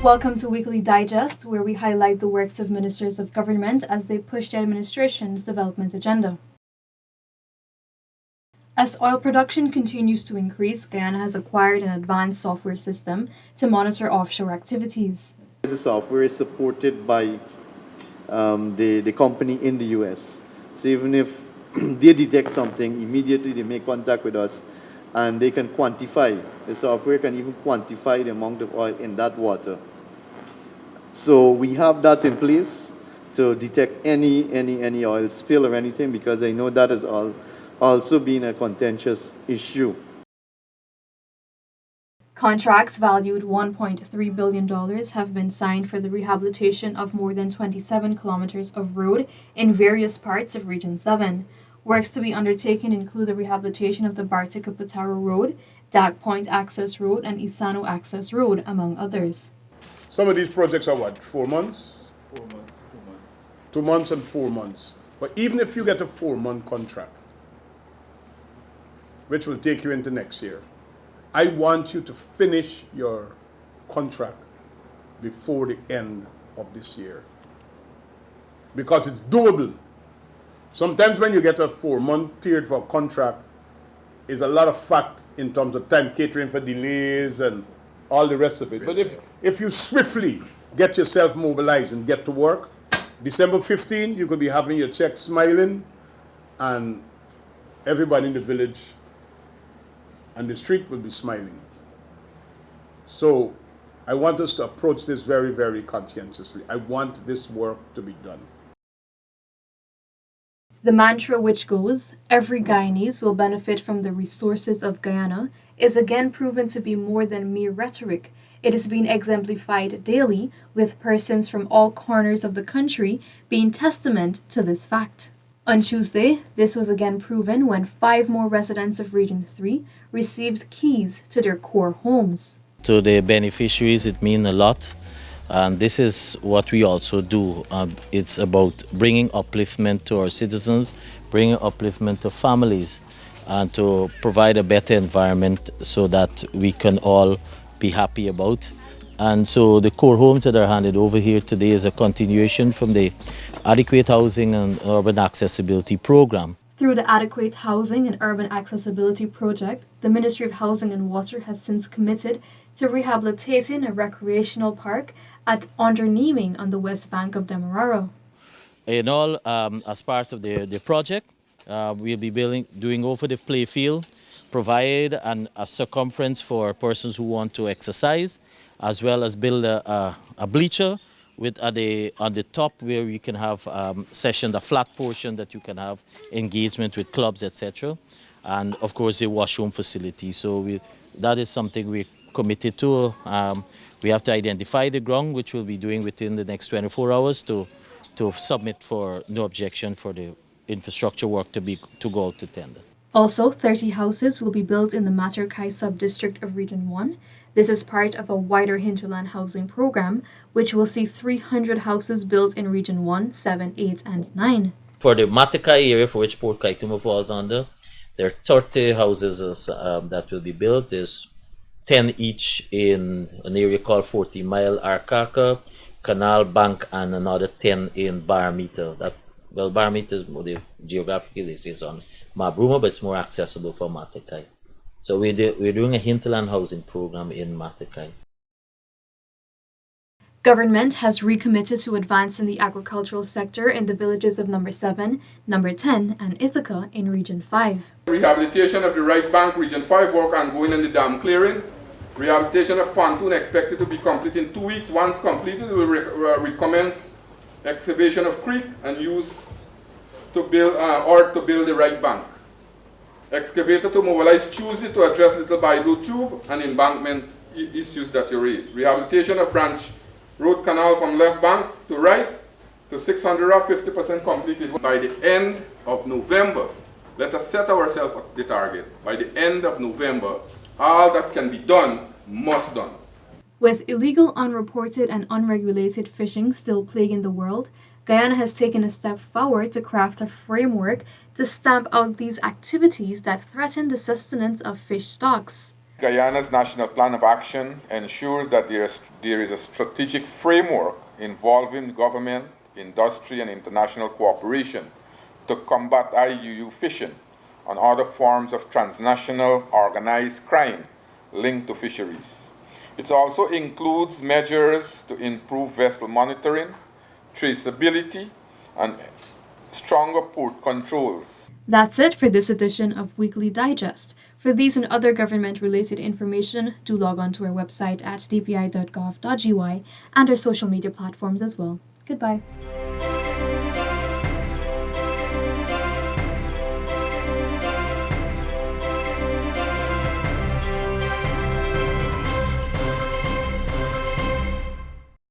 Welcome to Weekly Digest, where we highlight the works of ministers of government as they push the administration's development agenda. As oil production continues to increase, Guyana has acquired an advanced software system to monitor offshore activities. The software is supported by the company in the US. So even if they detect something, immediately they make contact with us and they can quantify. The software can even quantify the amount of oil in that water. So we have that in place to detect any oil spill or anything, because I know that has also been a contentious issue. Contracts valued $1.3 billion have been signed for the rehabilitation of more than 27 kilometers of road in various parts of Region 7. Works to be undertaken include the rehabilitation of the Bartica-Pataro Road, Dak Point Access Road, and Isano Access Road, among others. Some of these projects are what, 4 months? 4 months, 2 months. 2 months and 4 months. But even if you get a 4-month contract, which will take you into next year, I want you to finish your contract before the end of this year, because it's doable. Sometimes when you get a 4-month period for a contract, is a lot of fact in terms of time catering for delays and all the rest of it. But if you swiftly get yourself mobilized and get to work, December 15, you could be having your check smiling, and everybody in the village and the street will be smiling. So I want us to approach this very, very conscientiously. I want this work to be done. The mantra, which goes, "Every Guyanese will benefit from the resources of Guyana," is again proven to be more than mere rhetoric. It is being exemplified daily, with persons from all corners of the country being testament to this fact. On Tuesday, this was again proven when 5 more residents of Region 3 received keys to their core homes. To the beneficiaries, it means a lot. And this is what we also do. It's about bringing upliftment to our citizens, bringing upliftment to families, and to provide a better environment so that we can all be happy about. And so the core homes that are handed over here today is a continuation from the Adequate Housing and Urban Accessibility Program. Through the Adequate Housing and Urban Accessibility Project, the Ministry of Housing and Water has since committed to rehabilitating a recreational park at Onderneming on the west bank of Demerara. In all, as part of the project, we'll be doing over the play field, provide a circumference for persons who want to exercise, as well as build a bleacher with on the top where you can have session, the flat portion that you can have engagement with clubs, etc. And of course the washroom facility. So that is something we're committed to. We have to identify the ground, which we'll be doing within the next 24 hours to submit for no objection for the infrastructure work to go out to tender. Also, 30 houses will be built in the Materkai sub-district of Region 1. This is part of a wider hinterland housing program, which will see 300 houses built in Region 1, 7, 8, and 9. For the Matakai area, for which Port Kaituma falls under, there are 30 houses that will be built. There's 10 each in an area called 40 Mile Arkaka, Canal Bank, and another 10 in Baramita. Baramita is geographically this is on Mabruma, but it's more accessible for Matakai. So we're doing a hinterland housing program in Matakai. Government has recommitted to advance in the agricultural sector in the villages of Number 7, Number 10, and Ithaca in Region 5. Rehabilitation of the right bank, Region 5 work ongoing in the dam clearing. Rehabilitation of pontoon expected to be complete in 2 weeks. Once completed, we will recommence excavation of creek and use to build the right bank. Excavator to mobilize Tuesday to address Little Bible Tube and embankment issues that you raised. Rehabilitation of branch road canal from left bank to right to 650% completed by the end of November. Let us set ourselves the target. By the end of November, all that can be done must done. With illegal, unreported, and unregulated fishing still plaguing the world, Guyana has taken a step forward to craft a framework to stamp out these activities that threaten the sustenance of fish stocks. Guyana's National Plan of Action ensures that there is a strategic framework involving government, industry, and international cooperation to combat IUU fishing and other forms of transnational organized crime linked to fisheries. It also includes measures to improve vessel monitoring, traceability, and stronger port controls. That's it for this edition of Weekly Digest. For these and other government-related information, do log on to our website at dpi.gov.gy and our social media platforms as well. Goodbye.